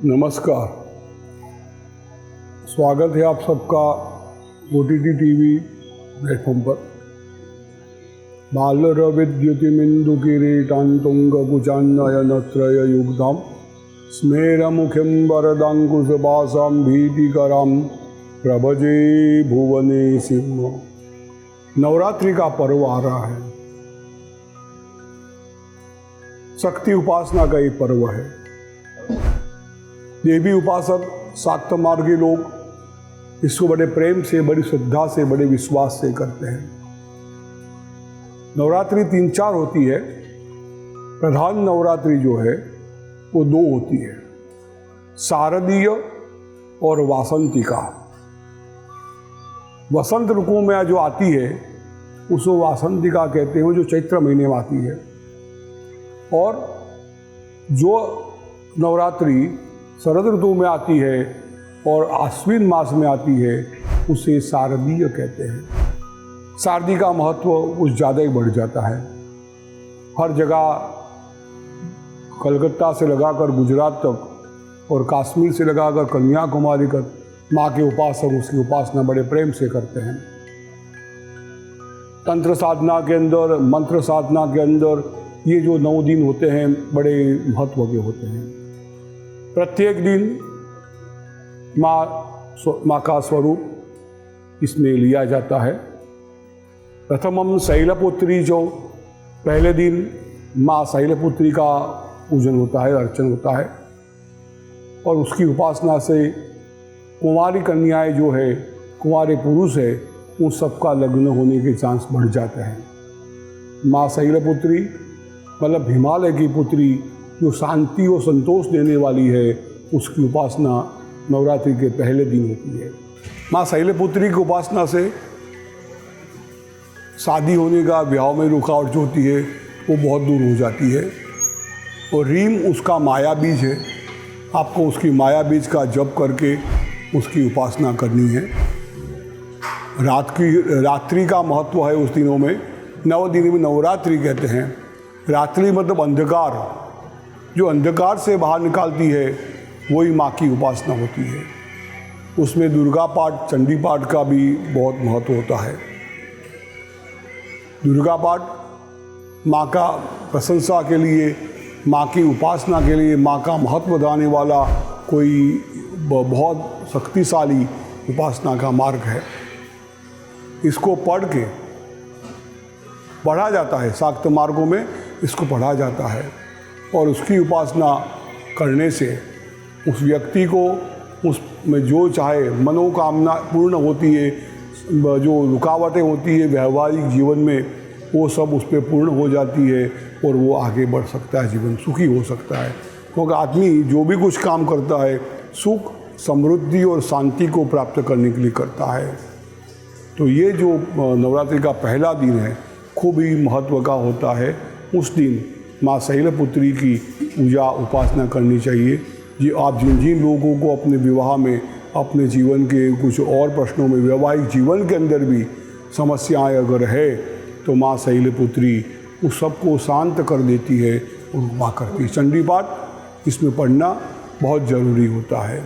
नमस्कार, स्वागत है आप सबका OTT टीवी प्लेटफॉर्म पर। बालरविद्युतिमिन्दुकिरीटान्तुङ्गकुचान्नयनत्रययुग्धां स्मेरमुखिं वरदाङ्कुशभासां भीतिकरां प्रभजे भुवनेशिं। नवरात्रि का पर्व आ रहा है। शक्ति उपासना का एक पर्व है। देवी उपासक शाक्त मार्गी लोग इसको बड़े प्रेम से, बड़ी श्रद्धा से, बड़े विश्वास से करते हैं। नवरात्रि 3-4 होती है। प्रधान नवरात्रि जो है वो 2 होती है, शारदीय और वासंतिका। वसंत ऋतु में जो आती है उसको वासंतिका कहते हैं, जो चैत्र महीने में आती है। और जो नवरात्रि शरद ऋतु में आती है और आश्विन मास में आती है उसे शारदीय कहते हैं। शारदी का महत्व कुछ ज़्यादा ही बढ़ जाता है। हर जगह, कलकत्ता से लगाकर गुजरात तक और कश्मीर से लगाकर कन्याकुमारी तक माँ के उपासक उसकी उपासना बड़े प्रेम से करते हैं। तंत्र साधना के अंदर, मंत्र साधना के अंदर ये जो 9 दिन होते हैं बड़े महत्व के होते हैं। प्रत्येक दिन माँ का स्वरूप इसमें लिया जाता है। प्रथमम शैलपुत्री, जो पहले दिन माँ शैलपुत्री का पूजन होता है, अर्चन होता है। और उसकी उपासना से कुंवारी कन्याएं जो है, कुंवारे पुरुष है, उन सबका लग्न होने के चांस बढ़ जाते हैं। माँ शैलपुत्री मतलब हिमालय की पुत्री, जो शांति और संतोष देने वाली है, उसकी उपासना नवरात्रि के पहले दिन होती है। माँ शैलपुत्री की उपासना से शादी होने का, ब्याह में रुकावट जो होती है वो बहुत दूर हो जाती है। और रीम उसका माया बीज है। आपको उसकी माया बीज का जप करके उसकी उपासना करनी है। रात्रि का महत्व है उस दिनों में। 9 दिन में नवरात्रि कहते हैं। रात्रि मतलब अंधकार, जो अंधकार से बाहर निकालती है वही माँ की उपासना होती है। उसमें दुर्गा पाठ, चंडी पाठ का भी बहुत महत्व होता है। दुर्गा पाठ माँ का प्रशंसा के लिए, माँ की उपासना के लिए, माँ का महत्व बताने वाला कोई बहुत शक्तिशाली उपासना का मार्ग है। इसको पढ़ा जाता है, शाक्त मार्गों में इसको पढ़ा जाता है। और उसकी उपासना करने से उस व्यक्ति को उसमें जो चाहे मनोकामना पूर्ण होती है। जो रुकावटें होती है व्यवहारिक जीवन में, वो सब उस पर पूर्ण हो जाती है और वो आगे बढ़ सकता है, जीवन सुखी हो सकता है। क्योंकि आदमी जो भी कुछ काम करता है सुख, समृद्धि और शांति को प्राप्त करने के लिए करता है। तो ये जो नवरात्रि का पहला दिन है खूब ही महत्व का होता है। उस दिन माँ शैलपुत्री की पूजा उपासना करनी चाहिए। जी, आप जिन लोगों को अपने विवाह में, अपने जीवन के कुछ और प्रश्नों में, वैवाहिक जीवन के अंदर भी समस्याएं अगर है तो माँ शैलपुत्री उस सबको शांत कर देती है और उपा करती है। चंडी पाठ इसमें पढ़ना बहुत ज़रूरी होता है।